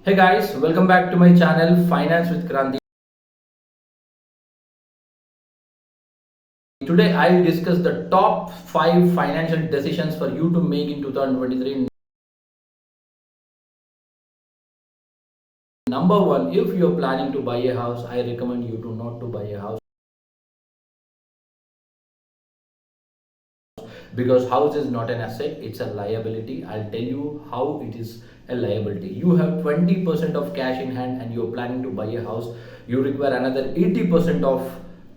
Hey guys, welcome back to my channel Finance with Kranti. Today I'll discuss the top 5 financial decisions for you to make in 2023. Number 1, if you're planning to buy a house, I recommend you to not to buy a house because house is not an asset, it's a liability. I'll tell you how it is a liability. You have 20% of cash in hand and you're planning to buy a house. You require another 80% of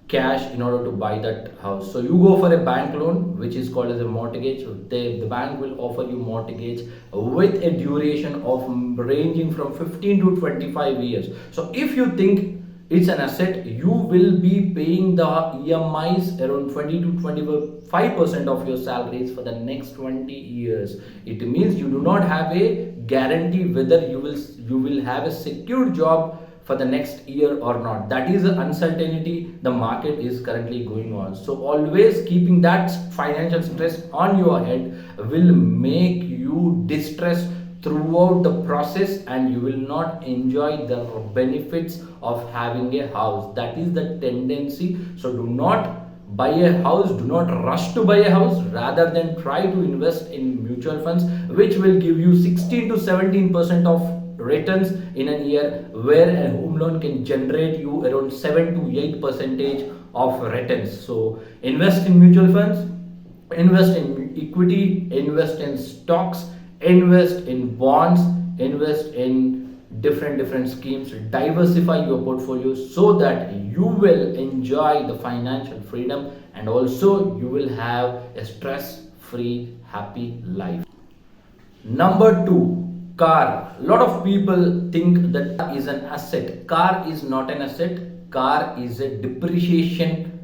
cash in order to buy that house. So you go for a bank loan which is called as a mortgage. The bank will offer you mortgage with a duration of ranging from 15 to 25 years. So if you think it's an asset, you will be paying the EMIs around 20 to 25% of your salaries for the next 20 years. It means you do not have a guarantee whether you will have a secure job for the next year or not. That is the uncertainty the market is currently going on. So always keeping that financial stress on your head will make you distressed throughout the process and you will not enjoy the benefits of having a house. That is the tendency. So do not buy a house, do not rush to buy a house, rather than try to invest in mutual funds which will give you 16 to 17% of returns in a year, where a home loan can generate you around 7 to 8 percentage of returns. So invest in mutual funds, invest in equity, invest in stocks, invest in bonds, invest in different schemes. Diversify your portfolio so that you will enjoy the financial freedom and also you will have a stress free happy life. Number 2, car. A lot of people think that car is an asset. Car is not an asset. Car is a depreciation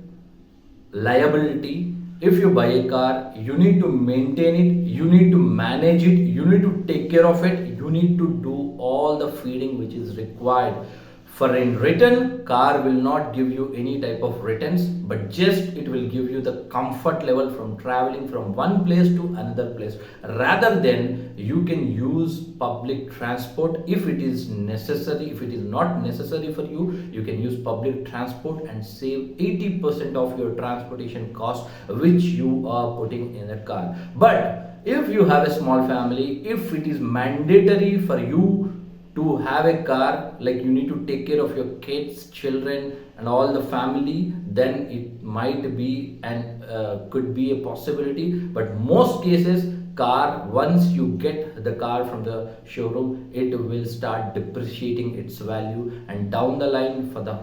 liability. If you buy a car, you need to maintain it, you need to manage it, you need to take care of it, you need to do all the feeding which is required. For in return, car will not give you any type of returns, but just it will give you the comfort level from traveling from one place to another place. Rather than you can use public transport if it is necessary. If it is not necessary for you, you can use public transport and save 80% of your transportation cost which you are putting in a car. But if you have a small family, if it is mandatory for you to have a car, like you need to take care of your kids, children and all the family, then it might be and could be a possibility. But most cases, car, once you get the car from the showroom, it will start depreciating its value, and down the line for the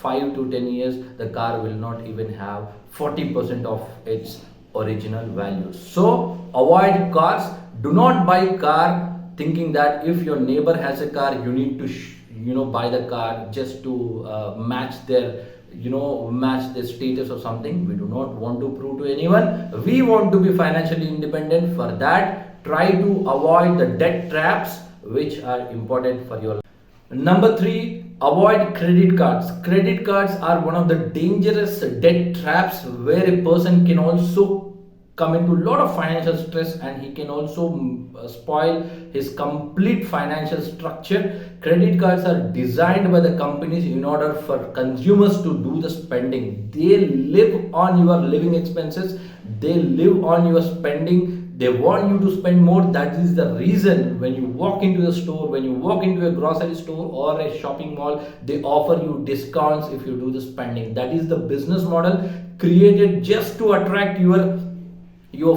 5 to 10 years the car will not even have 40% of its original value. So avoid cars. Do not buy car thinking that if your neighbor has a car, you need to buy the car just to match their status or something. We do not want to prove to anyone. We want to be financially independent. For that, try to avoid the debt traps which are important for your life. Number 3, avoid credit cards. Credit cards are one of the dangerous debt traps where a person can also come into a lot of financial stress and he can also spoil his complete financial structure. Credit cards are designed by the companies in order for consumers to do the spending. They live on your living expenses, they live on your spending, they want you to spend more. That is the reason when you walk into the store, when you walk into a grocery store or a shopping mall, they offer you discounts if you do the spending. That is the business model created just to attract your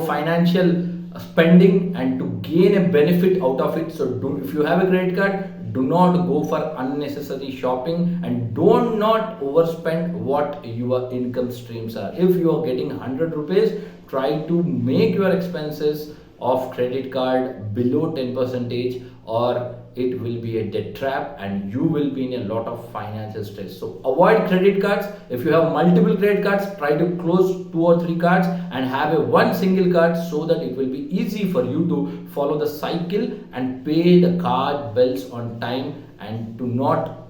financial spending and to gain a benefit out of it. So if you have a credit card, do not go for unnecessary shopping and do not overspend what your income streams are. If you are getting 100 rupees, try to make your expenses of credit card below 10% or it will be a debt trap and you will be in a lot of financial stress. So avoid credit cards. If you have multiple credit cards, try to close 2 or 3 cards and have a one single card so that it will be easy for you to follow the cycle and pay the card bills on time and to not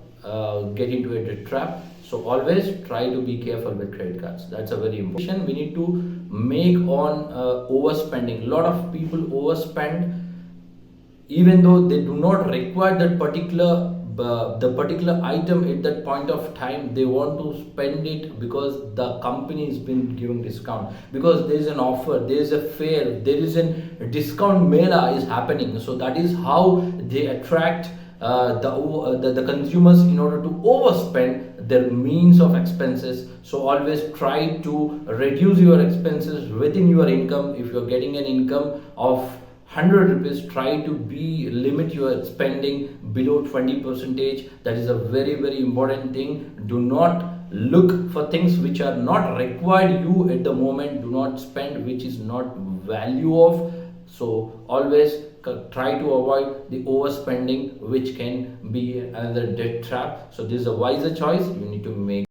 get into a debt trap. So always try to be careful with credit cards. That's a very important. We need to make on overspending. A lot of people overspend even though they do not require that particular the particular item at that point of time, they want to spend it because the company has been giving discount, because there is an offer, there is a fair, there is a discount mela is happening. So that is how they attract the consumers in order to overspend their means of expenses. So always try to reduce your expenses within your income. If you're getting an income of 100 rupees, try to be limit your spending below 20 percentage. That is a very very important thing. Do not look for things which are not required you at the moment. Do not spend which is not value of. So always try to avoid the overspending, which can be another debt trap. So this is a wiser choice you need to make.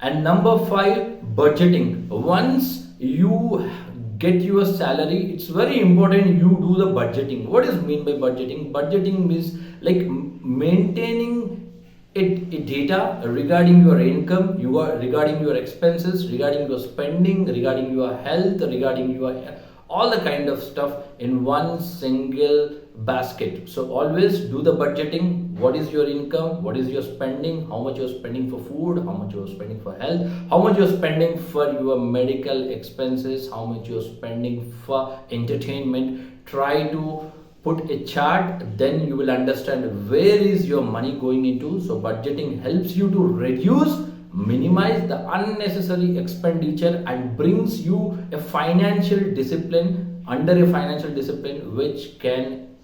And number 5, budgeting. Once you get your salary, it's very important you do the budgeting. What is mean by budgeting? Budgeting means like maintaining it data regarding your income, regarding your expenses, regarding your spending, regarding your health, regarding your all the kind of stuff in one single basket. So always do the budgeting. What is your income, what is your spending, how much you're spending for food, how much you're spending for health, how much you're spending for your medical expenses, how much you're spending for entertainment. Try to put a chart, then you will understand where is your money going into. So budgeting helps you to reduce, minimize the unnecessary expenditure and brings you a financial discipline, under a financial discipline, which can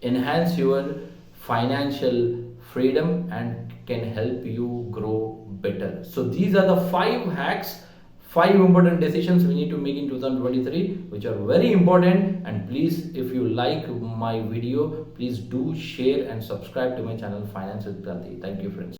enhance your financial freedom and can help you grow better. So these are the 5 hacks, 5 important decisions we need to make in 2023, which are very important. And please, if you like my video, please do share and subscribe to my channel Finance with Kranti. Thank you friends.